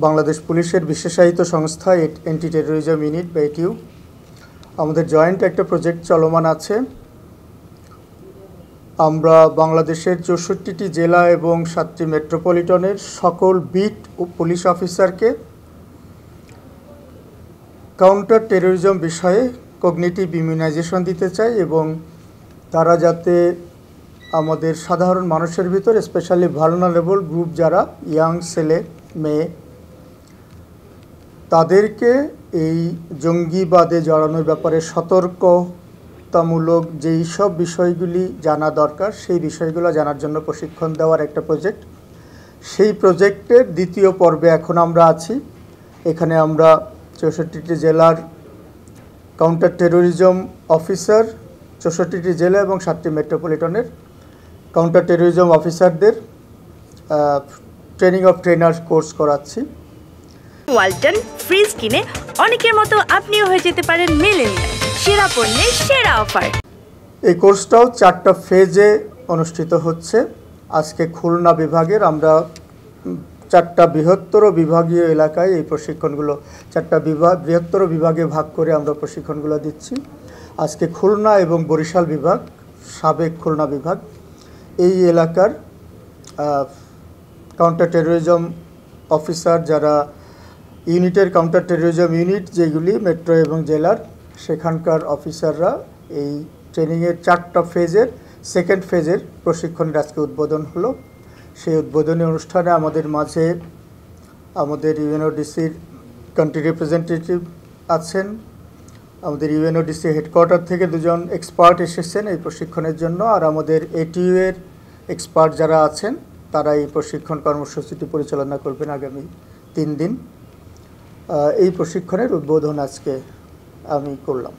বাংলাদেশ পুলিশের বিশেষায়িত সংস্থা অ্যান্টি টেরোরিজম ইউনিট বা এটিইউ আমাদের জয়েন্ট একটা প্রজেক্ট চলমান আছে। আমরা বাংলাদেশের ৬৪টি জেলা এবং ৭টি মেট্রোপলিটনের সকল বিট ও পুলিশ অফিসারকে কাউন্টার টেরোরিজম বিষয়ে কগনিটিভ ইমিউনাইজেশন দিতে চাই এবং তারা যাতে আমাদের সাধারণ মানুষের ভিতর স্পেশালি ভালনারেবল গ্রুপ যারা ইয়াং ছেলে মেয়ে তাদেরকে এই জঙ্গিবাদে জড়ানোর ব্যাপারে সতর্কতামূলক যেই সব বিষয়গুলি জানা দরকার সেই বিষয়গুলো জানার জন্য প্রশিক্ষণ দেওয়ার একটা প্রজেক্ট। সেই প্রজেক্টের দ্বিতীয় পর্বে এখন আমরা আছি। এখানে আমরা ৬৪টি জেলার কাউন্টার টেরোরিজম অফিসার, ৬৪টি জেলা এবং ৭টি মেট্রোপলিটনের কাউন্টার টেরোরিজম অফিসারদের ট্রেনিং অফ ট্রেনার্স কোর্স করাচ্ছি। ওয়ালটন ফ্রিজ কিনে অনেকের মতো আপনিও হয়ে যেতে পারেন মিলেনিয়াল, সেরা পণ্যের সেরা অফার। এই কোর্সটাও 4টা ফেজে অনুষ্ঠিত হচ্ছে। আজকে খুলনা বিভাগের আমরা 4টা বৃহত্তর বিভাগীয় এলাকায় এই প্রশিক্ষণগুলো 4টা বৃহত্তর বিভাগে ভাগ করে আমরা প্রশিক্ষণগুলো দিচ্ছি। আজকে খুলনা এবং বরিশাল বিভাগ, সাবেক খুলনা বিভাগ, এই এলাকার কাউন্টার টেরোরিজম অফিসার যারা ইউনিটের কাউন্টার টেরোরিজম ইউনিট যেগুলি মেট্রো এবং জেলার, সেখানকার অফিসাররা এই ট্রেনিংয়ের 4টা ফেজের সেকেন্ড ফেজের প্রশিক্ষণের আজকে উদ্বোধন হলো। সেই উদ্বোধনী অনুষ্ঠানে আমাদের মাঝে আমাদের ইউএনওডিসির কান্ট্রি রিপ্রেজেন্টেটিভ আছেন, আমাদের ইউএনওডিসি হেডকোয়ার্টার থেকে 2জন এক্সপার্ট এসেছেন এই প্রশিক্ষণের জন্য, আর আমাদের এটিইউ এর এক্সপার্ট যারা আছেন তারা এই প্রশিক্ষণ কর্মসূচিটি পরিচালনা করবেন আগামী 3 দিন। এই প্রশিক্ষণের উদ্বোধন আজকে আমি করলাম।